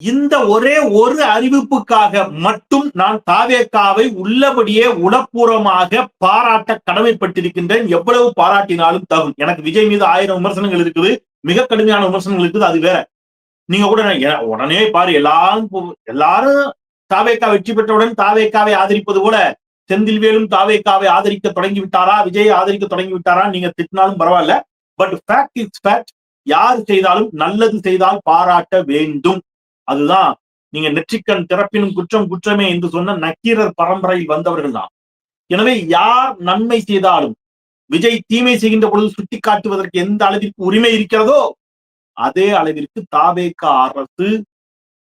இந்த ஒரே ஒரு அறிவிப்புக்காக மட்டும் நான் தாவேகாவை உள்ளபடியே உளப்பூர்வமாக பாராட்ட கடமைப்பட்டிருக்கின்றேன். எவ்வளவு பாராட்டினாலும் தகும். எனக்கு விஜய் மீது 1000 விமர்சனங்கள் இருக்குது. மிக கடுமையான விமர்சனங்கள் இருக்குது. அது வேற. நீங்க கூட உடனே பாரு எல்லாரும் தாவேகா வெற்றி பெற்றவுடன் தாவேகாவை ஆதரிப்பது போல செந்தில்வேலும் தாவேகாவை ஆதரிக்க தொடங்கி விட்டாரா, விஜயை ஆதரிக்க தொடங்கி விட்டாரா நீங்க திட்டினாலும் பரவாயில்ல. But fact is fact. யார் செய்தாலும் நல்லது செய்தால் பாராட்ட வேண்டும். அதுதான் நீங்க நெற்றிக்கண் திறப்பினும் குற்றம் குற்றமே என்று சொன்ன நக்கீரர் பரம்பரையில் வந்தவர்கள் தான். எனவே யார் நன்மை செய்தாலும் விஜய் தீமை செய்கின்ற பொழுது சுட்டி காட்டுவதற்கு எந்த அளவிற்கு உரிமை இருக்கிறதோ அதே அளவிற்கு தாவேகா அரசு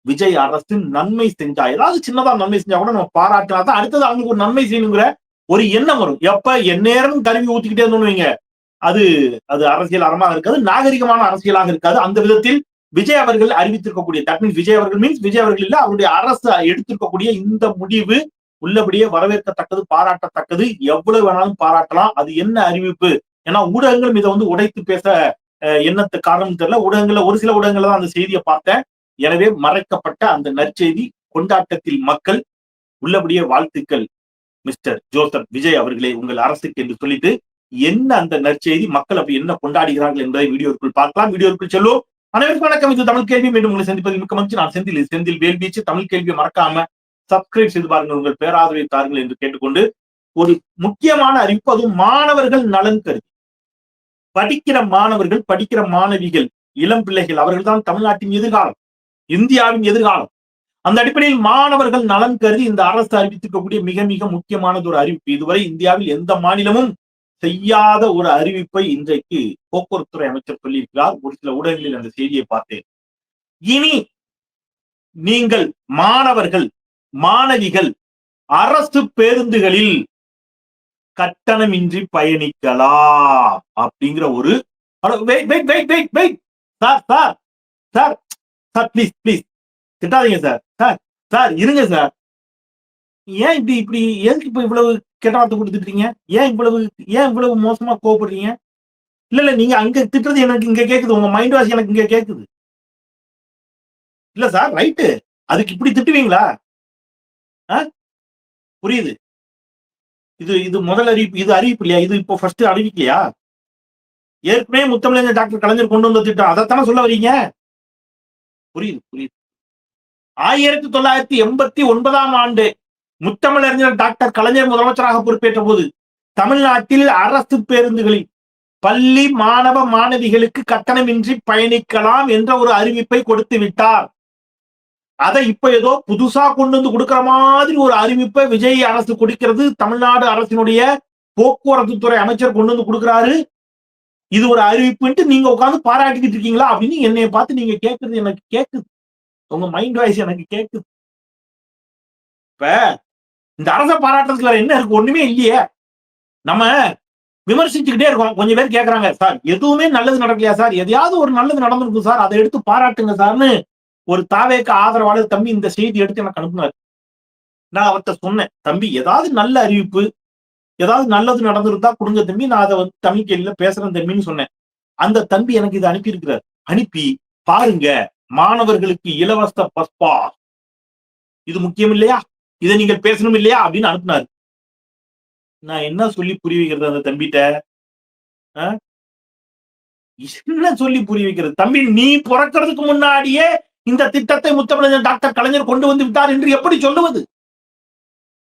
விஜய் அரசு நன்மை செஞ்சா ஏதாவது சின்னதா நன்மை செஞ்சா கூட நம்ம பாராட்டினாதான் அடுத்தது அவங்களுக்கு ஒரு நன்மை செய்யணுங்கிற ஒரு எண்ணம் வரும். எப்ப எந்நேரம் கருவி ஊத்திக்கிட்டே இருந்தோம்னு அது அது அரசியல் அறமாக இருக்காது, நாகரிகமான அரசியலாக இருக்காது. அந்த விதத்தில் விஜய் அவர்கள் அறிவித்திருக்கக்கூடிய தட் மீன்ஸ் விஜய் அவர்கள் விஜய் அவர்கள் இல்ல அவருடைய அரசு எடுத்திருக்கக்கூடிய இந்த முடிவு உள்ளபடியே வரவேற்கத்தக்கது, பாராட்டத்தக்கது. எவ்வளவு வேணாலும் பாராட்டலாம். அது என்ன அறிவிப்பு? ஏன்னா ஊடகங்களும் இதை உடைத்து பேச என்னத்து காரணம் தெரியல. ஊடகங்கள்ல ஒரு சில ஊடகங்கள்ல தான் அந்த செய்தியை பார்த்தேன். எனவே மறைக்கப்பட்ட அந்த நற்செய்தி கொண்டாட்டத்தில் மக்கள் உள்ளபடியே வாழ்த்துக்கள் மிஸ்டர் ஜோசப் விஜய் அவர்களே உங்கள் அரசுக்கு என்று சொல்லிட்டு என்ன அந்த நற்செய்தி மக்கள் அப்படி என்ன கொண்டாடுகிறார்கள் என்பதை வீடியோக்குள் பார்க்கலாம். வீடியோக்குள் செல்வோம். அனைவருக்கும் வணக்கம். இது தமிழ் கேள்வி. மீண்டும் உங்களை சந்திப்பதில் மிக்க மகிழ்ச்சி. நான் செந்தில் வேல் வீச்சு. தமிழ் கேள்வியை மறக்காம சப்ஸ்கிரைப் செய்து பாருங்கள். உங்கள் பேராதரவை தாருங்கள் என்று கேட்டுக்கொண்டு ஒரு முக்கியமான அறிவிப்பு, அதுவும் மாணவர்கள் நலன் கருதி படிக்கிற மாணவர்கள், படிக்கிற மாணவிகள், இளம் பிள்ளைகள், அவர்கள் தான் தமிழ்நாட்டின் எதிர்காலம், இந்தியாவின் எதிர்காலம். அந்த அடிப்படையில் மாணவர்கள் நலன் கருதி இந்த அரசு அறிவித்திருக்கக்கூடிய மிக மிக முக்கியமானது ஒரு அறிவிப்பு. இதுவரை இந்தியாவில் எந்த மாநிலமும் செய்யாத ஒரு அறிவிப்பை இன்றைக்கு போக்குவரத்துறை அமைச்சர் சொல்லியிருக்கிறார். ஒரு சில ஊடகங்களில் அந்த செய்தியை பார்த்தேன். இனி நீங்கள் மாணவர்கள் மாணவிகள் அரசு பேருந்துகளில் கட்டணமின்றி பயணிக்கலாம் அப்படிங்கிற ஒரு ப்ளீஸ் திட்டாதீங்க சார் இருங்க சார். ஏன் இப்படி எதுக்கு இப்ப இவ்வளவு கெட்டாத்து கொடுத்துட்டீங்க? ஏன் இவ்வளவு மோசமா கோவப்படுறீங்க? இல்ல நீங்க அங்க திட்டுறது எனக்கு இங்க கேக்குது. உங்க மைண்ட் வாஷ் எனக்கு இங்க கேக்குது. இல்ல சார் ரைட்டு. அதுக்கு இப்படி திட்டுவீங்களா? புரியுது. இது முதல் அறிவிப்பு. இது அறிவிப்பு இல்லையா? இது இப்போ ஃபர்ஸ்ட் அறிவிக்கலையா? ஏற்கனவே முத்தமிழறிஞர் டாக்டர் கலைஞர் கொண்டு வந்த திட்டம் அதைத்தானே சொல்ல வரீங்க? புரியுது. 1989 ஆண்டு முத்தமிழறிஞர் டாக்டர் கலைஞர் முதலமைச்சராக பொறுப்பேற்ற போது தமிழ்நாட்டில் அரசு பேருந்துகளில் பள்ளி மாணவ மாணவிகளுக்கு கட்டணமின்றி பயணிக்கலாம் என்ற ஒரு அறிவிப்பை கொடுத்து விட்டார். அதை இப்ப ஏதோ புதுசா கொண்டு வந்து கொடுக்கிற மாதிரி ஒரு அறிவிப்பை விஜய் அரசு கொடுக்கிறது. தமிழ்நாடு அரசினுடைய போக்குவரத்து துறை அமைச்சர் கொண்டு வந்து கொடுக்கிறாரு. இது ஒரு அறிவிப்புன்ட்டு நீங்க உட்கார்ந்து பாராட்டிக்கிட்டு இருக்கீங்களா அப்படின்னு என்னைய பார்த்து நீங்க கேட்கறது எனக்கு கேக்குது. உங்க மைண்ட் வாய்ஸ் எனக்கு கேக்குது. இப்ப இந்த அரசை பாராட்டுறதுக்கு வேற என்ன இருக்கு? ஒண்ணுமே இல்லையே. நம்ம விமர்சிச்சுக்கிட்டே இருக்கோம். கொஞ்சம் பேர் கேட்கறாங்க, சார் எதுவுமே நல்லது நடக்கலையா சார்? எதையாவது ஒரு நல்லது நடந்திருக்கு சார், அதை எடுத்து பாராட்டுங்க சார்னு ஒரு தாவேக ஆதரவாளர் தம்பி இந்த செய்தி எடுத்து எனக்கு அனுப்புனார். நான் அவர்கிட்ட சொன்னேன், தம்பி ஏதாவது நல்ல அறிவிப்பு, ஏதாவது நல்லது நடந்திருந்தா கொடுங்க தம்பி, நான் அதை தமிழ் கேள்வியில பேசுறேன் தம்பின்னு சொன்னேன். அந்த தம்பி எனக்கு இதை அனுப்பி இருக்கிறார். அனுப்பி பாருங்க, மாணவர்களுக்கு இலவச பஸ் பாஸ், இது முக்கியம் இல்லையா? இதை நீங்கள் பேசணும் இல்லையா அப்படின்னு அனுப்புனாரு. நான் என்ன சொல்லி புரிய வைக்கிறது அந்த தம்பிட்ட? என்ன சொல்லி புரிய வைக்கிறது? தம்பி நீ பிறக்கிறதுக்கு முன்னாடியே இந்த திட்டத்தை முத்தமிழறிஞர் டாக்டர் கலைஞர் கொண்டு வந்து விட்டார் என்று எப்படி சொல்லுவது?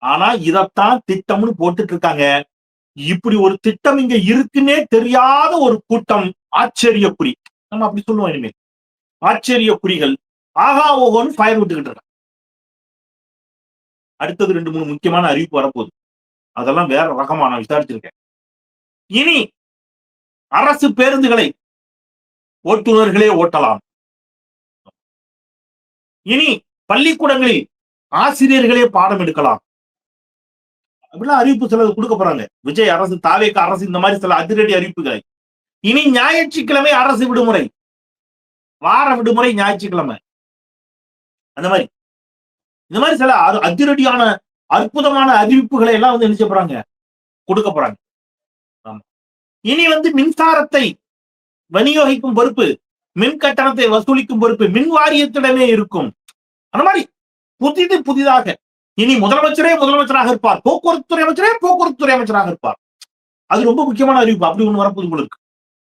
ஆனா இதைத்தான் திட்டம்னு போட்டுட்டு இருக்காங்க. இப்படி ஒரு திட்டம் இங்க இருக்குன்னே தெரியாத ஒரு கூட்டம் ஆச்சரியக்குறி. நம்ம அப்படி சொல்லுவோம் இனிமேல். ஆச்சரியக்குறிகள் ஆகா ஓகோன்னு ஃபயர் விட்டுக்கிட்டு இருக்காங்க. அடுத்தது 2-3 முக்கியமான அறிவிப்பு வரப்போகுது. அதெல்லாம் வேற ரகமா நான் விசாரிச்சிருக்கேன். இனி அரசு பேருந்துகளை ஓட்டுநர்களே ஓட்டலாம். இனி பள்ளிக்கூடங்களில் ஆசிரியர்களே பாடம் எடுக்கலாம். அப்படிலாம் அறிவிப்பு சிலது கொடுக்க போறாங்க. விஜய் அரசு, தாவேக அரசு இந்த மாதிரி சில அதிரடி அறிவிப்புகளை. இனி ஞாயிற்றுக்கிழமை அரசு விடுமுறை, வார விடுமுறை ஞாயிற்றுக்கிழமை. அந்த மாதிரி இந்த மாதிரி சில அதிரடியான அற்புதமான அறிவிப்புகளை எல்லாம் என்ன போறாங்க, கொடுக்க போறாங்க. இனி மின்சாரத்தை விநியோகிக்கும் பொறுப்பு, மின் கட்டணத்தை வசூலிக்கும் பொறுப்பு மின் வாரியத்திடமே இருக்கும். அந்த மாதிரி புதிதாக இனி முதலமைச்சராக இருப்பார், போக்குவரத்து துறை அமைச்சரே போக்குவரத்து துறை அமைச்சராக இருப்பார். அது ரொம்ப முக்கியமான அறிவிப்பு. அப்படி ஒண்ணு வரப்போது உங்களுக்கு.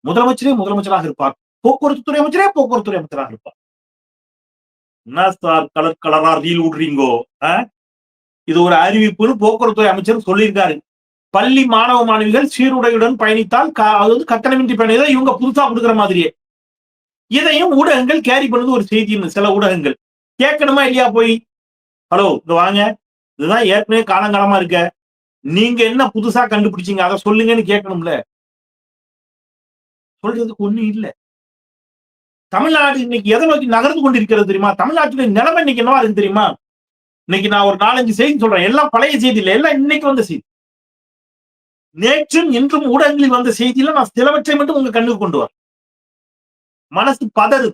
முதலமைச்சராக இருப்பார், போக்குவரத்து துறை அமைச்சரே போக்குவரத்து துறை அமைச்சராக இருப்பார். என்ன சார் கலரா ரீல் விடுறீங்கோ? இது ஒரு அறிவிப்புன்னு போக்குவரத்து துறை அமைச்சர் சொல்லியிருக்காரு. பள்ளி மாணவ மாணவிகள் சீருடையுடன் பயணித்தால் கட்டணமின்றி பயணித்தால் இவங்க புதுசா கொடுக்குற மாதிரியே இதையும் ஊடகங்கள் கேரி பண்ணது ஒரு செய்தின்னு சில ஊடகங்கள். கேட்கணுமா இல்லையா போய்? ஹலோ இங்க வாங்க, இதுதான் ஏற்கனவே காலங்காலமா இருக்க, நீங்க என்ன புதுசா கண்டுபிடிச்சீங்க அதை சொல்லுங்கன்னு கேட்கணும்ல. சொல்றதுக்கு ஒண்ணும் இல்ல. தமிழ்நாடு இன்னைக்கு எதை நோக்கி நகர்ந்து கொண்டிருக்கிறது தெரியுமா? தமிழ்நாட்டுடைய நிலைமை இன்னைக்கு என்னவா இருக்கு தெரியுமா? இன்னைக்கு நான் ஒரு 4-5 செய்தி சொல்றேன். எல்லாம் பழைய செய்தி இல்ல, எல்லாம் இன்னைக்கு வந்த செய்தி. நேற்றும் இன்றும் ஊடகங்களில் வந்த செய்தியில நான் சிலவற்றை மட்டும் உங்க கண்ணுக்கு கொண்டு வர. மனசு பதறு.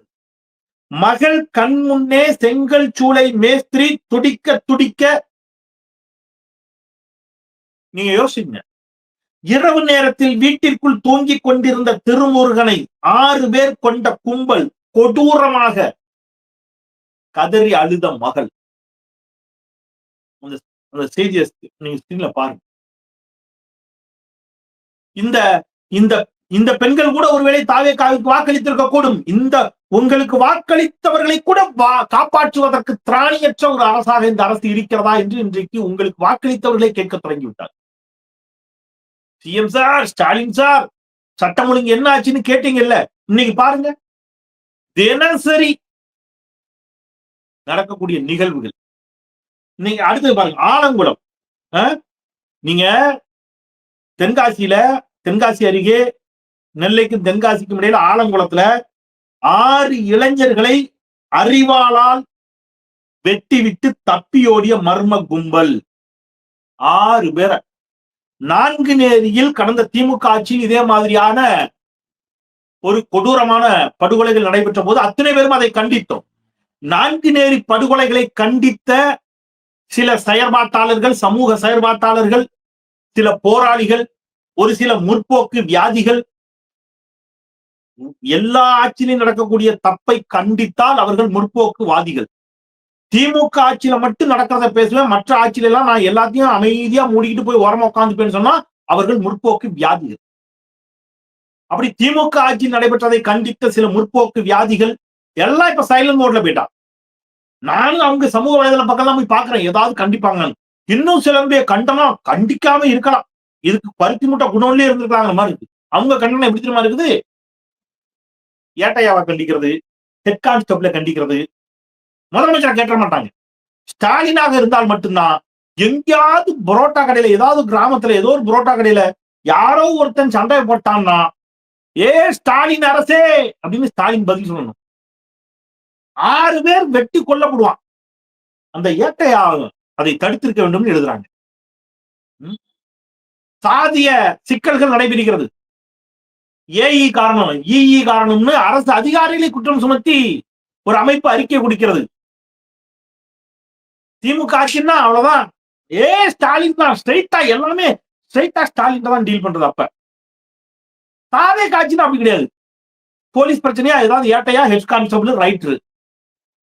மகள் கண் முன்னே செங்கல் சூளை மேஸ்திரி துடிக்க நீங்க யோசிங்க. இரவு நேரத்தில் வீட்டிற்குள் தூங்கிக் கொண்டிருந்த திருமுருகனை 6 பேர் கொண்ட கும்பல் கொடூரமாக கதறி அழுத மகள். அந்த செய்தியை நீங்க ஸ்கிரீன்ல பாருங்க. இந்த இந்த இந்த பெண்கள் கூட ஒருவேளை தாவேகாவுக்கு வாக்களித்திருக்க கூடும். இந்த உங்களுக்கு வாக்களித்தவர்களை கூட காப்பாற்றுவதற்கு திராணியற்ற ஒரு அரசாக இந்த அரசு இருக்கிறதா என்று இன்றைக்கு உங்களுக்கு வாக்களித்தவர்களை கேட்க தொடங்கிவிட்டார். சிஎம் சார், ஸ்டாலின் சார், சட்டம் ஒழுங்கு என்ன ஆச்சுன்னு கேட்டீங்கல்ல, இன்னைக்கு பாருங்க தினசரி நடக்கக்கூடிய நிகழ்வுகள். நீங்க அடுத்து பாருங்க ஆலங்குளம். நீங்க தென்காசி அருகே நெல்லைக்கும் தென்காசிக்கும் இடையில ஆலங்குளத்துல 6 இளைஞர்களை அறிவாளால் வெட்டிவிட்டு தப்பியோடிய மர்ம கும்பல். 6 பேரை நான்குநேரியில் கடந்த திமுக ஆட்சியில் இதே மாதிரியான ஒரு கொடூரமான படுகொலைகள் நடைபெற்ற போது அத்தனை பேரும் அதை கண்டித்தோம். நான்குநேரி படுகொலைகளை கண்டித்த சில செயற்பாட்டாளர்கள், சமூக செயற்பாட்டாளர்கள், சில போராளிகள், ஒரு சில முற்போக்கு வியாதிகள் எல்லா ஆட்சியிலும் நடக்கக்கூடிய தப்பை கண்டித்தால் அவர்கள் முற்போக்குவாதிகள். திமுக ஆட்சியில மட்டும் நடக்கிறத பேசுவேன், மற்ற ஆட்சியில எல்லாம் நான் எல்லாத்தையும் அமைதியா மூடிக்கிட்டு போய் ஓரமா உட்கார்ந்துப்பேன்னு சொன்னா அவர்கள் முற்போக்கு வியாதிகள். அப்படி திமுக ஆட்சியில் நடைபெற்றதை கண்டித்த சில முற்போக்கு வியாதிகள் எல்லாம் இப்ப சைலண்ட் மோட்ல போயிட்டான். நானும் அவங்க சமூக வலைதள பக்கம் போய் பாக்குறேன், ஏதாவது கண்டிப்பாங்க. இன்னும் சிலருடைய கண்டனம் கண்டிக்காம இருக்கலாம், இதுக்கு பருத்தி மூட்டை குணம்லயே இருந்திருக்காங்க மாதிரி இருக்கு. அவங்க கண்டனம் எப்படி தெரியுமா இருக்குது? ஏட்டையாவை கண்டிக்கிறது, ஹெட் கான்ஸ்டபிளை கண்டிக்கிறது. முதலமைச்சரை கேட்ட மாட்டாங்க. ஸ்டாலினாக இருந்தால் மட்டும்தான் எங்கேயாவது புரோட்டா கடையில, ஏதாவது கிராமத்துல ஏதோ ஒரு புரோட்டா கடையில யாரோ ஒருத்தன் சண்டை போட்டான்னா, ஏ ஸ்டாலின் அரசே அப்படின்னு ஸ்டாலின் பதில் சொல்லணும். 6 பேர் வெட்டி கொல்லப்படுவான். அந்த ஏட்டையா அதை தடுத்திருக்க வேண்டும் எழுதுறாங்க. சாதிய சிக்கல்கள் நடைபெறுகிறது. ஏஇ காரணம், இஇ காரணம்னு அரசு அதிகாரிகளை குற்றம் சுமத்தி ஒரு அமைப்பு அறிக்கை கொடுக்கிறது. திமுக ஆட்சின்னா அவ்வளவுதான், ஏ ஸ்டாலின் தான் ஸ்ட்ரைட்டா எல்லாமே ஸ்ட்ரைட்டா ஸ்டாலின் தான் டீல் பண்றது. அப்ப தாவே காட்சின்னா அப்படி கிடையாது. போலீஸ் பிரச்சனையா ஏதாவது ஏட்டையா ஹெட் கான்ஸ்டபிள் ரைட்டர்,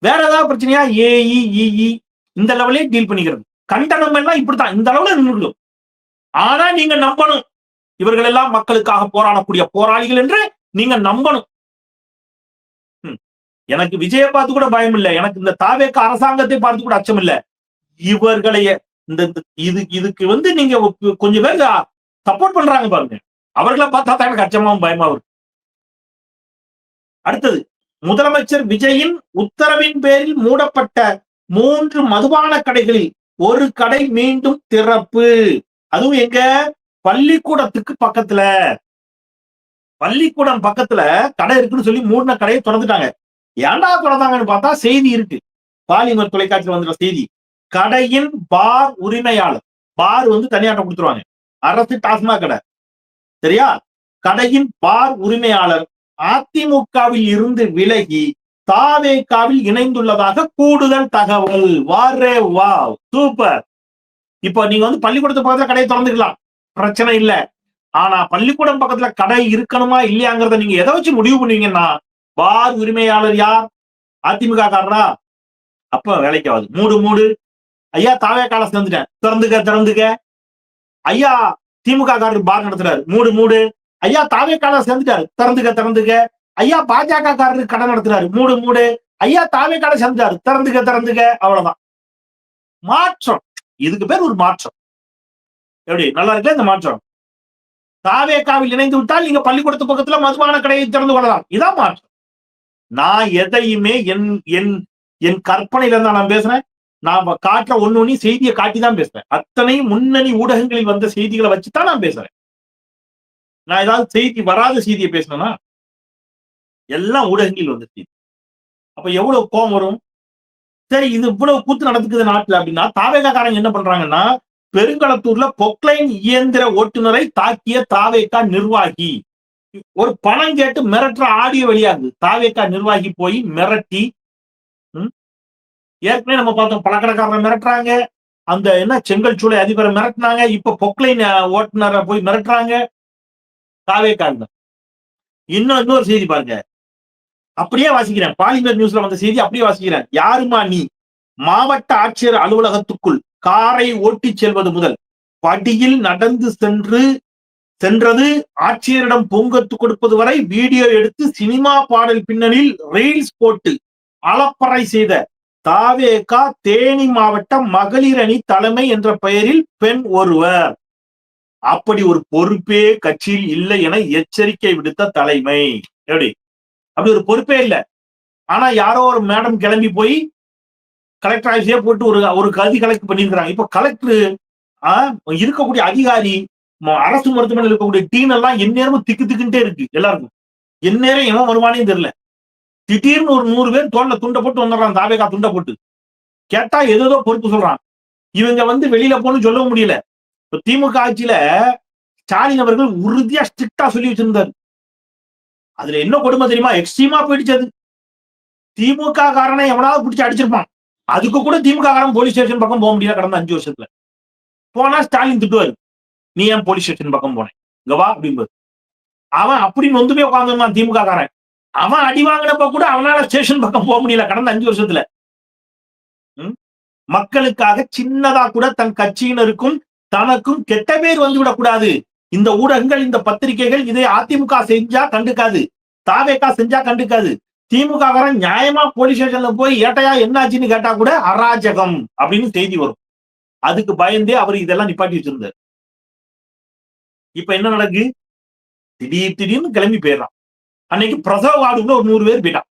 வேற ஏதாவது பிரச்சனையா ஏஇ இஇ இந்த லெவலே டீல் பண்ணிக்கிறது. கண்டனம் எல்லாம் இப்படித்தான் இந்த அளவுல நின்றுடும். ஆனா நீங்க நம்பணும், இவர்கள் எல்லாம் மக்களுக்காக போராடக்கூடிய போராளிகள் என்று நீங்க நம்பணும். எனக்கு விஜய பார்த்து கூட பயம் இல்லை, எனக்கு இந்த தாவேக அரசாங்கத்தை பார்த்து கூட அச்சம் இல்லை. இவர்களைய இதுக்கு நீங்க கொஞ்சம் பேர் சப்போர்ட் பண்றாங்க பாருங்க, அவர்களை பார்த்தா தான் எனக்கு அச்சமாவும் பயமா இருக்கு. அடுத்தது, முதலமைச்சர் விஜயின் உத்தரவின் பேரில் மூடப்பட்ட 3 மதுபான கடைகளில் ஒரு கடை மீண்டும் திறப்பு. அதுவும் எங்க? பள்ளிக்கூடத்துக்கு பக்கத்துல. பள்ளிக்கூடம் பக்கத்துல கடை இருக்குன்னு சொல்லி மூடின கடையை திறந்துட்டாங்க. ஏன்டா திறந்தாங்கன்னு பார்த்தா செய்தி இருக்கு, பாலிமர் தொலைக்காட்சியில் வந்துற செய்தி. கடையின் பார் உரிமையாளர், பார் தனியாட்டம் கொடுத்துருவாங்க, அரசு டாஸ்மாக் கடை சரியா, கடையின் பார் உரிமையாளர் அதிமுகவில் இருந்து விலகி தாவேகாவில் இணைந்துள்ளதாக கூடுதல் தகவல். வாரே வா, சூப்பர். இப்ப நீங்க பள்ளிக்கூடத்து பக்கத்துல கடையை திறந்துக்கலாம், பிரச்சனை இல்ல. ஆனா பள்ளிக்கூடம் பக்கத்துல கடை இருக்கணுமா இல்லையாங்கிறத நீங்க எதை வச்சு முடிவு பண்ணுவீங்கன்னா, பார் உரிமையாளர் யார்? அதிமுக காரரா? அப்ப வேலைக்கு ஆகுது. மூடு மூடு. ஐயா தாவேக்கால சேர்ந்துட்டேன். திறந்துக்க. ஐயா திமுக காரர் பார் நடத்துறாரு. மூடு மூடு. ஐயா தாவேக்கால சேர்ந்துட்டாரு. திறந்துக்க. ஐயா பாஜக காரர் கடை நடத்துறாரு. மூடு மூடு. ஐயா தாவேக்கால சேர்ந்துட்டாரு. திறந்துக்க. அவ்வளவுதான். மாற்றம். இதுக்கு பேர் ஒரு மாற்றம். எப்படி நல்லா இருக்கு இந்த மாற்றம்? தாவேக்காவில் இணைந்து விட்டால் நீங்க பள்ளிக்கூடத்து பக்கத்துல மதுபான கடையை திறந்து கொள்ளலாம். இதான் மாற்றம். நான் எதையுமே என் கற்பனையில இருந்தா நான் பேசுறேன். நான் காட்டுற ஒண்ணு செய்தியை காட்டிதான் பேசுறேன். அத்தனையும் முன்னணி ஊடகங்களில் வந்த செய்திகளை வச்சுதான் நான் பேசுறேன். நான் ஏதாவது செய்தி வராத செய்தியை பேசினேன்னா எல்லாம் ஊடகங்களில் வந்த செய்தி. அப்ப எவ்வளவு கோபம் வரும்? சரி, இது இவ்வளவு கூத்து நடக்குது நாட்டுல அப்படின்னா தாவேகாரங்க என்ன பண்றாங்கன்னா, பெருங்களத்தூர்ல பொக்லைன் இயந்திர ஓட்டுநரை தாக்கிய தாவேகா நிர்வாகி ஒரு பணம் கேட்டு மிரட்டுற ஆடியோ வெளியாகுது. தாவேகா நிர்வாகி போய் மிரட்டி, ஏற்கனவே நம்ம பார்த்தோம் பழக்கடைக்காரரை மிரட்டுறாங்க, அந்த என்ன செங்கல் சூளை அதிபரை மிரட்டினாங்க, இப்ப பொக்லைன் ஓட்டுநரை போய் மிரட்டுறாங்க தாவேகா. இன்னொரு செய்தி பாருங்க, அப்படியே வாசிக்கிறேன். பாலிமர் நியூஸ்ல வந்த செய்தி அப்படியே வாசிக்கிறேன். யாருமா நீ மாவட்ட ஆட்சியர் அலுவலகத்துக்குள் காரை ஓட்டி செல்வது முதல் படியில் நடந்து சென்றது ஆட்சியரிடம் பொங்கத்து கொடுப்பது வரை வீடியோ எடுத்து சினிமா பாடல் பின்னணியில் ரீல்ஸ் போட்டு அலப்பறை செய்த தாவேகா தேனி மாவட்ட மகளிர் அணி தலைமை என்ற பெயரில் பெண் ஒருவர். அப்படி ஒரு பொறுப்பே கட்சியில் இல்லை என எச்சரிக்கை விடுத்த தலைமை. எப்படி அப்படி ஒரு பொறுப்பே இல்லை. ஆனா யாரோ ஒரு மேடம் கிளம்பி போய் கலெக்டர் ஆஃபீஸே போட்டு ஒரு கதி கலெக்ட் பண்ணிருக்கிறாங்க. இப்ப கலெக்டர் இருக்கக்கூடிய அதிகாரி அரசு மருத்துவமனையில் இருக்கக்கூடிய டீன் எல்லாம் எந்நேரமும் திக்குன்ட்டே இருக்கு. எல்லாருக்கும் எந்நேரம் எவன் வருவானே தெரியல. திடீர்னு ஒரு 100 பேர் தோல்ல துண்டை போட்டு வந்துடுறான். தாவேகா துண்டை போட்டு கேட்டா ஏதோ பொறுப்பு சொல்றான். இவங்க வெளியில போன்னு சொல்ல முடியல. இப்ப திமுக ஆட்சியில ஸ்டாலின் அவர்கள் உறுதியா ஸ்ட்ரிக்டா சொல்லி வச்சிருந்தாரு. அதுல என்ன கொடுமை தெரியுமா? எக்ஸ்ட்ரீமா போயிடுச்சு. திமுக காரனை எவனாவது பிடிச்சி அடிச்சிருப்பான். அதுக்கு கூட திமுக காரன் போலீஸ் ஸ்டேஷன் பக்கம் போக முடியல. கடந்த 5 வருஷத்துல போனா ஸ்டாலின் திட்டுவாரு, நீ ஏன் போலீஸ் ஸ்டேஷன் பக்கம் போனேன் இங்க வா அப்படின்பாரு. அவன் அப்படின்னு வந்து போய் உட்காந்துருந்தான் திமுக காரன். அவன் அடி வாங்கினப்ப கூட அவனால ஸ்டேஷன் பக்கம் போக முடியல கடந்த 5 வருஷத்துல. மக்களுக்காக சின்னதா கூட தன் கட்சியினருக்கும் தனக்கும் கெட்ட பேர் வந்து விடக்கூடாது. இந்த ஊடகங்கள், இந்த பத்திரிகைகள் இதை அதிமுக செஞ்சா கண்டுக்காது, தாவேகா செஞ்சா கண்டுக்காது. திமுக காரன் நியாயமா போலீஸ் ஸ்டேஷன்ல போய் ஏட்டையா என்ன ஆச்சுன்னு கேட்டா கூட அராஜகம் அப்படின்னு செய்தி வரும். அதுக்கு பயந்தே அவர் இதெல்லாம் நிப்பாட்டி வச்சிருந்தார். இப்ப என்ன நடக்கு? திடீர்னு கிளம்பி போயிடறான். அன்னைக்கு பிரசவ வார்டுக்குள்ள ஒரு 100 பேர் போயிட்டான்.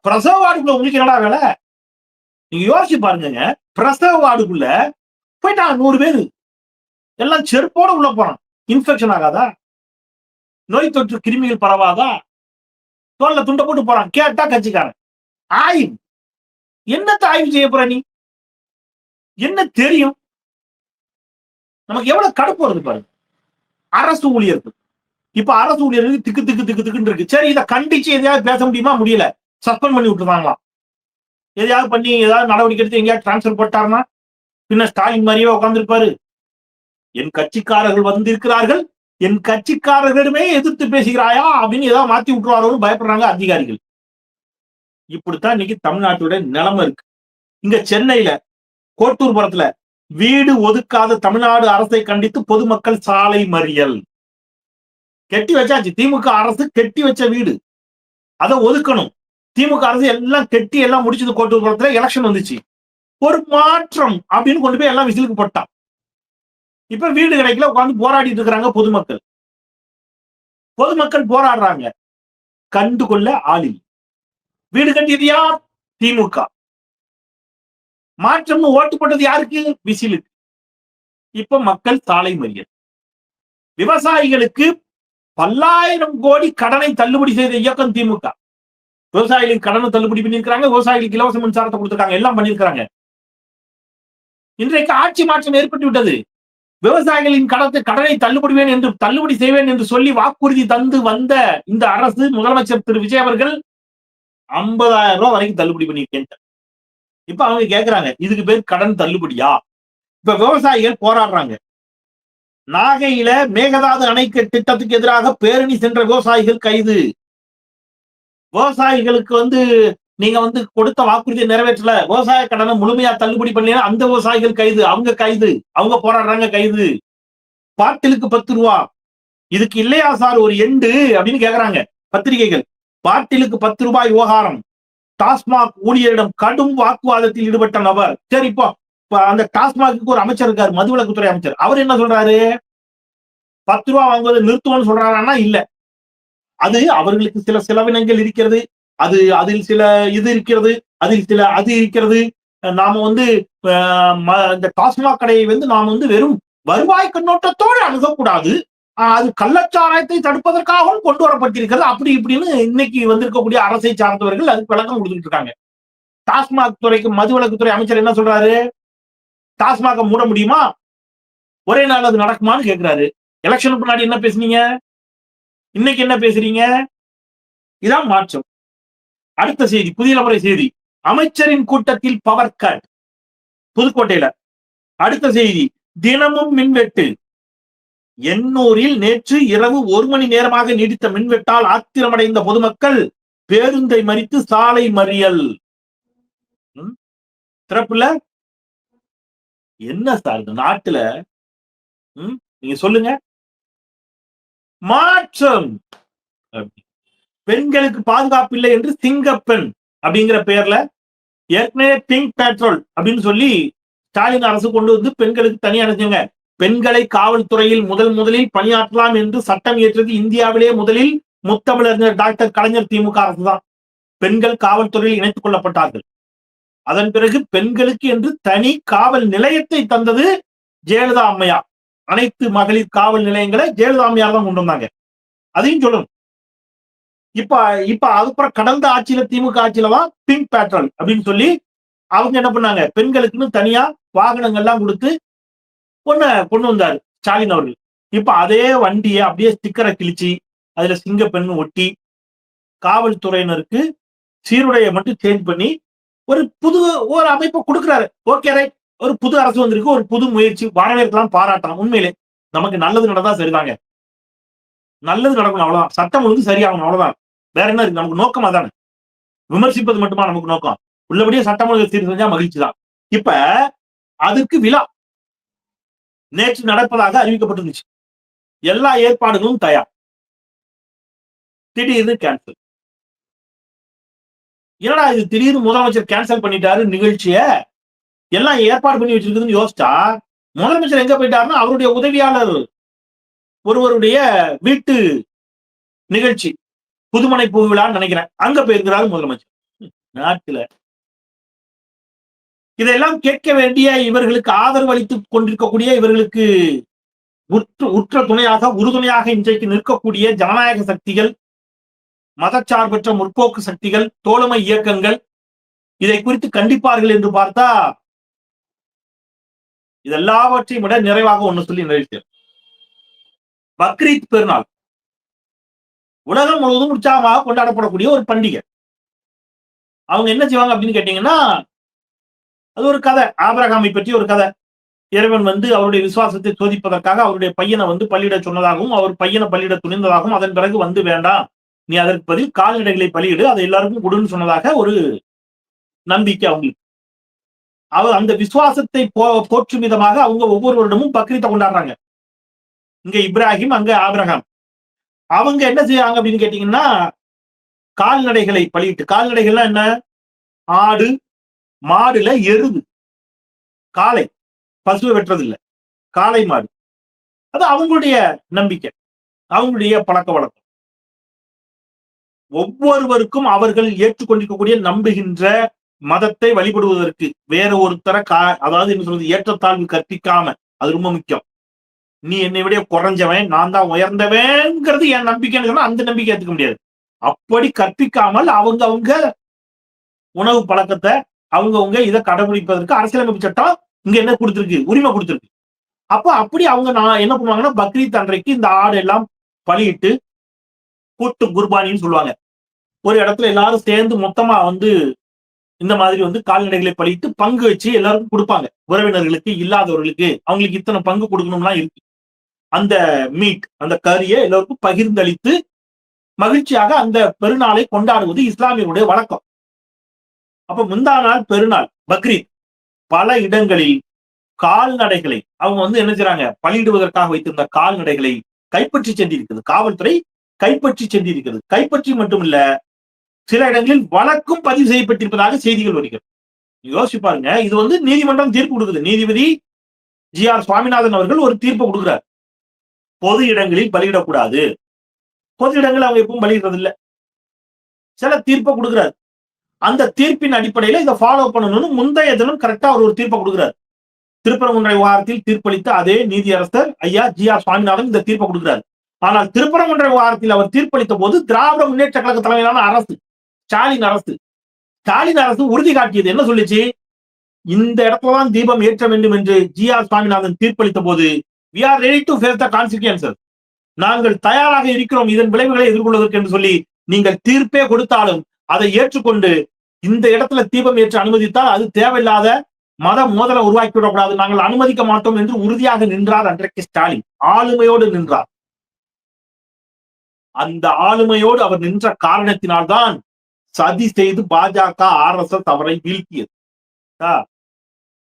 பிரசவ வார்டுக்குள்ள உங்களுக்கு என்னடா வேலை? நீங்க யோசிச்சு பாருங்க. பிரசவ வார்டுக்குள்ள போயிட்டான் 100 பேரு. எல்லாம் செருப்போட உள்ள போறான். இன்ஃபெக்ஷன் ஆகாதா? நோய் தொற்று கிருமிகள் பரவாதா? தோல்ல துண்டை போட்டு போறான். கேட்டா கட்சிக்காரன் ஆய்வு. என்னத்த ஆய்வு செய்ய போற நீ? என்ன தெரியும்? நமக்கு எவ்வளவு கடுப்பு வருது பாருங்க. அரசு ஊழியர்கள் இப்ப அரசு ஊழியர்கள் திக்குன்னு இருக்கு. சரி, இதை கண்டிச்சு எதையாவது பேச முடியுமா? முடியல. சஸ்பெண்ட் பண்ணி விட்டுருவாங்களாம். எதையாவது பண்ணி ஏதாவது நடவடிக்கை எடுத்து எங்கேயாவது டிரான்ஸ்பர் போட்டாருன்னா பின்ன ஸ்டாலின் மாதிரியே உட்கார்ந்துருப்பாரு. என் கட்சிக்காரர்கள் வந்திருக்கிறார்கள், என் கட்சிக்காரர்களிடமே எதிர்த்து பேசுகிறாயா அப்படின்னு ஏதாவது மாத்தி விட்டுருவாரோன்னு பயப்படுறாங்க அதிகாரிகள். இப்படித்தான் இன்னைக்கு தமிழ்நாட்டோட நிலைமை இருக்கு. இங்க சென்னையில கோட்டூர்புரத்துல வீடு ஒதுக்காத தமிழ்நாடு அரசை கண்டித்து பொதுமக்கள் சாலை மறியல். கெட்டி வச்சாச்சு. திமுக அரசு கெட்டி வச்ச வீடு, அதை ஒதுக்கணும். திமுக அரசு எல்லாம் கெட்டி எல்லாம் முடிச்சது. கோட்டூர்புரத்துல எலெக்ஷன் வந்துச்சு. ஒரு மாற்றம் அப்படின்னு கொண்டு போய் எல்லாம் விசிலுக்கு போட்டான். இப்ப வீடு கிடைக்கல, உட்கார்ந்து போராடிட்டு இருக்கிறாங்க பொதுமக்கள். பொதுமக்கள் போராடுறாங்க, கண்டுகொள்ள ஆளில். வீடு கட்டியது யார்? திமுக. மாற்றம்னு ஓட்டு போட்டது யாருக்கு? விசிலுக்கு. இப்ப மக்கள் சாலை மறியல். விவசாயிகளுக்கு பல்லாயிரம் கோடி கடனை தள்ளுபடி செய்த இயக்கம் திமுக. விவசாயிகளுக்கு கடனை தள்ளுபடி பண்ணிருக்காங்க, விவசாயிகளுக்கு இலவச மின்சாரத்தை கொடுத்திருக்காங்க, எல்லாம் பண்ணிருக்காங்க. இன்றைக்கு ஆட்சி மாற்றம் ஏற்பட்டு விட்டது. விவசாயிகளின் கடனை தள்ளுபடி செய்வேன் என்று சொல்லி வாக்குறுதி தந்து வந்த இந்த அரசு, முதலமைச்சர் திரு விஜய் அவர்கள் 50,000 ரூபாய் வரைக்கும் தள்ளுபடி பண்ணிருக்கேன். இப்ப அவங்க கேட்கிறாங்க, இதுக்கு பேர் கடன் தள்ளுபடியா? இப்ப விவசாயிகள் போராடுறாங்க. நாகையில மேகதாது அணை திட்டத்துக்கு எதிராக பேரணி சென்ற விவசாயிகள் கைது. விவசாயிகளுக்கு நீங்க வந்து கொடுத்த வாக்குறுதியை நிறைவேற்றல, விவசாய கடனை முழுமையா தள்ளுபடி பண்ணல, அந்த விவசாயிகள் கைது, அவங்க கைது, அவங்க போராடுறாங்க கைது. பாட்டிலுக்கு 10 ரூபா. இதுக்கு இல்லையா சார் ஒரு எண்டு அப்படின்னு கேக்குறாங்க பத்திரிகைகள். பாட்டிலுக்கு 10 ரூபாய் விவகாரம். டாஸ்மாக் ஊழியரிடம் கடும் வாக்குவாதத்தில் ஈடுபட்ட நபர். சரி இப்போ அந்த டாஸ்மாக்கு ஒரு அமைச்சர் இருக்காரு, மதுவிலக்குத்துறை அமைச்சர். அவர் என்ன சொல்றாரு? 10 ரூபா வாங்குவதை நிறுத்துவோம்னு சொல்றாரான்னா இல்ல. அது அவர்களுக்கு சில செலவினங்கள் இருக்கிறது. அதில் சில இது இருக்கிறது. அதில் சில அது இருக்கிறது. நாம வந்து இந்த டாஸ்மாக் கடையை வந்து நாம வந்து வெறும் வருவாய் கண்ணோட்டத்தோடு அணுகக்கூடாது. அது கள்ளச்சாராயத்தை தடுப்பதற்காகவும் கொண்டு வரப்பட்டிருக்கிறது. அப்படி இப்படின்னு இன்னைக்கு வந்திருக்கக்கூடிய அரசை சார்ந்தவர்கள் அதுக்கு விளக்கம் கொடுத்துட்டு இருக்காங்க. டாஸ்மாக் துறைக்கு மதுவிலக்குத்துறை அமைச்சர் என்ன சொல்றாரு? டாஸ்மாக மூட முடியுமா? ஒரே நாள் அது நடக்குமான்னு கேட்கிறாரு. எலெக்ஷனுக்கு முன்னாடி என்ன பேசுனீங்க? இன்னைக்கு என்ன பேசுறீங்க? இதான் மாற்றம். அடுத்த செய்தி, புதிய தலைமுறை செய்தி. அமைச்சரின் கூட்டத்தில் பவர் கட் புதுக்கோட்டையில. அடுத்த செய்தி, தினமும் மின்வெட்டு. எண்ணூரில் நேற்று இரவு 1 மணி நேரமாக நீடித்த மின்வெட்டால் ஆத்திரமடைந்த பொதுமக்கள் பேருந்தை மறித்து சாலை மறியல். சிறப்புல என்ன சார் இந்த நாட்டுல? நீங்க சொல்லுங்க. மாற்றம். பெண்களுக்கு பாதுகாப்பு இல்லை என்று சிங்கப்பெண் அப்படிங்கிற பெயர்ல ஏற்கனவே பிங்க் பேட்ரோல் அப்படின்னு சொல்லி ஸ்டாலின் அரசு கொண்டு வந்து பெண்களுக்கு தனியா அனுப்பிச்சுங்க. பெண்களை காவல்துறையில் முதலில் பணியாற்றலாம் என்று சட்டம் இயற்றது இந்தியாவிலே முதலில் முத்தமிழறிஞர் டாக்டர் கலைஞர் திமுக அரசு தான். பெண்கள் காவல்துறையில் இணைத்துக் கொள்ளப்பட்டார்கள். அதன் பிறகு பெண்களுக்கு என்று தனி காவல் நிலையத்தை தந்தது ஜெயலலிதா அம்மையார். அனைத்து மகளிர் காவல் நிலையங்களை ஜெயலலிதா அம்மையார் தான் கொண்டு வந்தாங்க. அதையும் சொல்லணும். இப்ப அதுக்கப்புறம் கடந்த ஆட்சியில திமுக ஆட்சியில தான் பிங்க் பேட்ரோல் அப்படின்னு சொல்லி அவங்க என்ன பண்ணாங்க, பெண்களுக்குன்னு தனியா வாகனங்கள்லாம் கொடுத்து கொண்டு வந்தாரு ஸ்டாலின் அவர்கள். இப்ப அதே வண்டியை அப்படியே ஸ்டிக்கரை கிழிச்சு அதுல சிங்க பெண்ணு ஒட்டி காவல்துறையினருக்கு சீருடையை மட்டும் சேஞ்ச் பண்ணி ஒரு அமைப்பை கொடுக்கிறாரு. ஓகே ரைட், ஒரு புது அரசு வந்திருக்கு, ஒரு புது முயற்சி, வரவேற்கலாம், பாராட்டலாம். உண்மையிலே நமக்கு நல்லது நடந்தா சரிதாங்க. நல்லது நடக்கணும், அவ்வளவுதான். சட்டம் ஒழுங்கு சரியாகணும், அவ்வளவுதான். வேற என்ன இருக்கு? நமக்கு நோக்கம் அதானே. விமர்சிப்பது மட்டுமா நமக்கு நோக்கம்? உள்ளபடியே சட்டம் ஒழுங்கு சீர் செஞ்சா மகிழ்ச்சி தான். இப்ப அதுக்கு விழா நேற்று நடப்பதாக அறிவிக்கப்பட்டிருந்துச்சு. எல்லா ஏற்பாடுகளும் தயார். திடீர்னு கேன்சல். என்னடா இது திடீர்னு முதலமைச்சர் கேன்சல் பண்ணிட்டாரு நிகழ்ச்சிய, எல்லாம் ஏற்பாடு பண்ணி வச்சிருக்குதுன்னு யோசிச்சா, முதலமைச்சர் எங்க போயிட்டாருன்னா அவருடைய உதவியாளர் ஒருவருடைய வீட்டு நிகழ்ச்சி, புதுமனை பூ விழான்னு நினைக்கிறேன், அங்க போயிருக்கிறாரு முதலமைச்சர். நாட்டுல இதெல்லாம் கேட்க வேண்டிய இவர்களுக்கு ஆதரவு அளித்துக் கொண்டிருக்கக்கூடிய இவர்களுக்கு உற்ற துணையாக உறுதுணையாக இன்றைக்கு நிற்கக்கூடிய ஜனநாயக சக்திகள், மதச்சார்பற்ற முற்போக்கு சக்திகள், தோழமை இயக்கங்கள் இதை குறித்து கண்டிப்பார்கள் என்று பார்த்தா இதெல்லாவற்றையும் விட நிறைவாக ஒண்ணு சொல்லி நிறைவேற்ற பக்ரீத் பெருநாள் உலகம் முழுவதும் உற்சாகமாக கொண்டாடப்படக்கூடிய ஒரு பண்டிகை. அவங்க என்ன செய்வாங்க அப்படின்னு கேட்டீங்கன்னா, அது ஒரு கதை, ஆபிரகாமை பற்றி ஒரு கதை. இறைவன் வந்து அவருடைய விசுவாசத்தை சோதிப்பதற்காக அவருடைய பையனை வந்து பலியிட சொன்னதாகவும், அவர் பையனை பலியிட துணிந்ததாகவும், அதன் பிறகு வந்து வேண்டாம், நீ அதற்கு பதில் கால்நடைகளை பலியிடு, அதை எல்லாருக்கும் கொடுன்னு சொன்னதாக ஒரு நம்பிக்கை அவங்களுக்கு. அவர் அந்த விசுவாசத்தை போற்றும் விதமாக அவங்க ஒவ்வொரு வருடமும் பக்ரீத்தை கொண்டாடுறாங்க. இங்க இப்ராஹிம், அங்க ஆபிரகாம். அவங்க என்ன செய்யறாங்க அப்படின்னு கேட்டீங்கன்னா, கால்நடைகளை பலியிட்டு, கால்நடைகள்லாம் என்ன? ஆடு, மாடுல எருது, காளை, பசுவை வெட்டுறது இல்ல, காளை மாடு. அது அவங்களுடைய நம்பிக்கை, அவங்களுடைய பழக்க வழக்கம். ஒவ்வொருவருக்கும் அவர்கள் ஏற்றுக்கொண்டிருக்கக்கூடிய நம்புகின்ற மதத்தை வழிபடுவதற்கு வேற ஒருத்தர அதாவது என்ன சொல்றது, ஏற்றத்தாழ்வு கற்பிக்காம, அது ரொம்ப முக்கியம். நீ என்னை விட குறைஞ்சவன், நான் தான் உயர்ந்தவன்ங்கிறது என் நம்பிக்கைன்னு சொன்னா அந்த நம்பிக்கை ஏத்துக்க முடியாது. அப்படி கற்பிக்காமல் அவங்க உணவு பழக்கத்தை அவங்கவுங்க இதை கடைபிடிப்பதற்கு அரசியலமைப்பு சட்டம் இங்க என்ன கொடுத்திருக்கு, உரிமை கொடுத்திருக்கு. அப்ப அப்படி அவங்க என்ன பண்ணுவாங்கன்னா, பக்ரீத் அன்றைக்கு இந்த ஆடு எல்லாம் பலியிட்டு கூட்டு குர்பானின்னு சொல்லுவாங்க. ஒரு இடத்துல எல்லாரும் சேர்ந்து மொத்தமா வந்து இந்த மாதிரி வந்து கால்நடைகளை பலியிட்டு பங்கு வச்சு எல்லாருக்கும் கொடுப்பாங்க. உறவினர்களுக்கு, இல்லாதவர்களுக்கு, அவங்களுக்கு இத்தனை பங்கு கொடுக்கணும்லாம் இருக்கு. அந்த மீட், அந்த கறியை எல்லாருக்கும் பகிர்ந்தளித்து மகிழ்ச்சியாக அந்த பெருநாளை கொண்டாடுவது இஸ்லாமியருடைய வழக்கம். அப்ப முந்தா நாள் பெருநாள் பக்ரீத் பல இடங்களில் கால்நடைகளை அவங்க என்ன செய்றாங்க, பலியிடுவதற்காக வைத்திருந்த கால்நடைகளை கைப்பற்றி சென்றிருக்கிறது. காவல்துறை கைப்பற்றி சென்றிருக்கிறது. கைப்பற்றி மட்டும் இல்ல, சில இடங்களில் வழக்கும் பதிவு செய்யப்பட்டிருப்பதாக செய்திகள் வருகிறது. யோசிச்சு பாருங்க. இது நீதிமன்றம் தீர்ப்பு கொடுக்குது. நீதிபதி ஜி.ஆர். சுவாமிநாதன் அவர்கள் ஒரு தீர்ப்பு கொடுக்கிறார். பொது இடங்களில் பலியிடக்கூடாது. பொது இடங்கள் அவங்க எப்பவும் பலியிடுறது இல்ல. சில தீர்ப்பை கொடுக்கிறார். அந்த தீர்ப்பின் அடிப்படையில இதை ஃபாலோ பண்ணணும்னு முந்தைய தினம் கரெக்டா அவர் ஒரு தீர்ப்பை கொடுக்கிறார். திருப்பரங்குன்றம் விவகாரத்தில் தீர்ப்பளித்த அதே நீதியரசர் ஐயா ஜி.ஆர். சுவாமிநாதன் இந்த தீர்ப்பை கொடுக்கிறார். ஆனால் திருப்பரங்குன்றம் விவகாரத்தில் அவர் தீர்ப்பளித்த போது திராவிட முன்னேற்ற கழக தலைமையிலான அரசு, ஸ்டாலின் அரசு உறுதி காட்டியது. என்ன சொல்லிச்சு? இந்த இடத்துலதான் தீபம் ஏற்ற வேண்டும் என்று ஜி.ஆர். சுவாமிநாதன் தீர்ப்பளித்த போது we are ready to face the consequences. நாங்கள் தயாராக இருக்கிறோம் இதன் விளைவுகளை எதிர்கொள்வதற்கு என்று சொல்லி நீங்கள் தீர்ப்பே கொடுத்தாலும் அதை ஏற்றுக்கொண்டு இந்த இடத்துல தீபம் ஏற்ற அனுமதித்தால் அது தேவையில்லாத மத மோதலை உருவாக்கி விடக்கூடாது, நாங்கள் அனுமதிக்க மாட்டோம் என்று உறுதியாக நின்றார் அன்றைக்கு ஸ்டாலின். ஆளுமையோடு நின்றார். அந்த ஆளுமையோடு அவர் நின்ற காரணத்தினால்தான் சதி செய்து பாஜக RSS அவரை வீழ்த்தியது.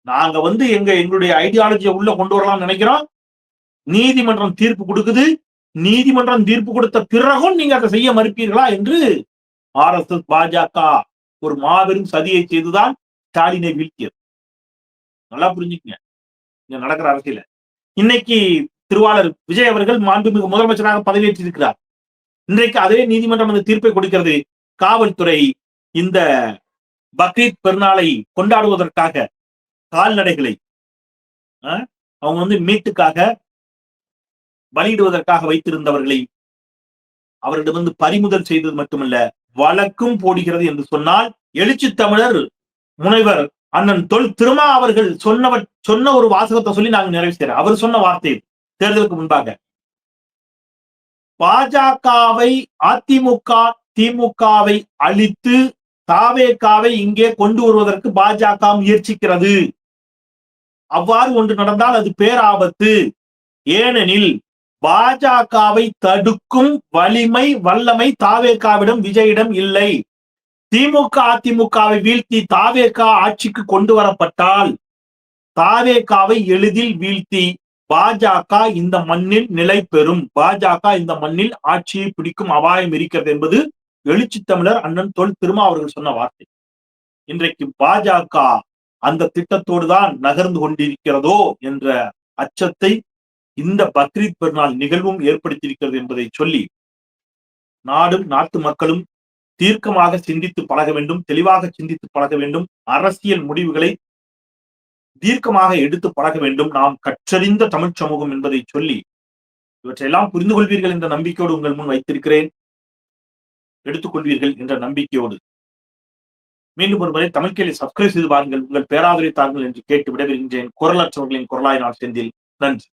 நாங்க எங்களுடைய ஐடியாலஜியை உள்ள கொண்டு வரலாம்னு நினைக்கிறோம். நீதிமன்றம் தீர்ப்பு கொடுக்குது. நீதிமன்றம் தீர்ப்பு கொடுத்த பிறகும் நீங்க அதை செய்ய மறுப்பீர்களா என்று RSS பாஜக ஒரு மாபெரும் சதியை செய்துதான் ஸ்டாலினை வீழ்த்தியது. நல்லா புரிஞ்சுக்கங்க இங்க நடக்கிற அரசியல. இன்னைக்கு திருவாளர் விஜய் அவர்கள் மாண்புமிகு முதலமைச்சராக பதவியேற்றிருக்கிறார். இன்றைக்கு அதே நீதிமன்றம் அந்த தீர்ப்பை கொடுக்கிறது. காவல்துறை இந்த பக்ரீத் பெருநாளை கொண்டாடுவதற்காக கால்நடைகளை அவங்க மீட்டுக்காக பலியிடுவதற்காக வைத்திருந்தவர்களை அவரிடமிருந்து பறிமுதல் செய்தது மட்டுமல்ல, வழக்கும் போடுகிறது என்று சொன்னால் எழுச்சி தமிழர் முனைவர் அண்ணன் தொல் திருமா அவர்கள் சொன்ன ஒரு வாசகத்தை சொல்லி நாங்க நிறைவு செய்யறோம். அவர் சொன்ன வார்த்தை தேர்தலுக்கு முன்பாக பாஜகவை அதிமுக திமுகவை அழித்து தாவேகாவை இங்கே கொண்டு வருவதற்கு பாஜக முயற்சிக்கிறது. அவ்வாறு ஒன்று நடந்தால் அது பேராபத்து. ஏனெனில் பாஜகவை தடுக்கும் வல்லமை தாவேகாவிடம் விஜயிடம் இல்லை. திமுக அதிமுகவை வீழ்த்தி தாவேகா ஆட்சிக்கு கொண்டு வரப்பட்டால் தாவேகாவை எளிதில் வீழ்த்தி பாஜக இந்த மண்ணில் நிலை பெறும், பாஜக இந்த மண்ணில் ஆட்சியை பிடிக்கும் அபாயம் இருக்கிறது என்பது எழுச்சி தமிழர் அண்ணன் தொல் திருமா அவர்கள் சொன்ன வார்த்தை. இன்றைக்கு பாஜக அந்த திட்டத்தோடு தான் நகர்ந்து கொண்டிருக்கிறதோ என்ற அச்சத்தை இந்த பக்ரீத் பெருநாள் நிகழ்வும் ஏற்படுத்தியிருக்கிறது என்பதை சொல்லி, நாடும் நாட்டு மக்களும் தீர்க்கமாக சிந்தித்து பழக வேண்டும், தெளிவாக சிந்தித்து பழக வேண்டும், அரசியல் முடிவுகளை தீர்க்கமாக எடுத்து பழக வேண்டும். நாம் கற்றறிந்த தமிழ் சமூகம் என்பதை சொல்லி இவற்றையெல்லாம் புரிந்து கொள்வீர்கள் என்ற நம்பிக்கையோடு உங்கள் முன் வைத்திருக்கிறேன். எடுத்துக்கொள்வீர்கள் என்ற நம்பிக்கையோடு மீண்டும் ஒருமுறை தமிழ் கேள்வி சப்ஸ்கிரைப் செய்து பாருங்கள், உங்கள் பேராதரை தாருங்கள் என்று கேட்டு விடைபெறுகின்றேன். குரலற்றவர்களின் குரலாய் நான் செந்தில். நன்றி.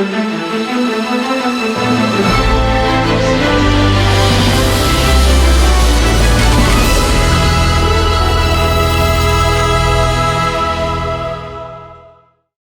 Thank you.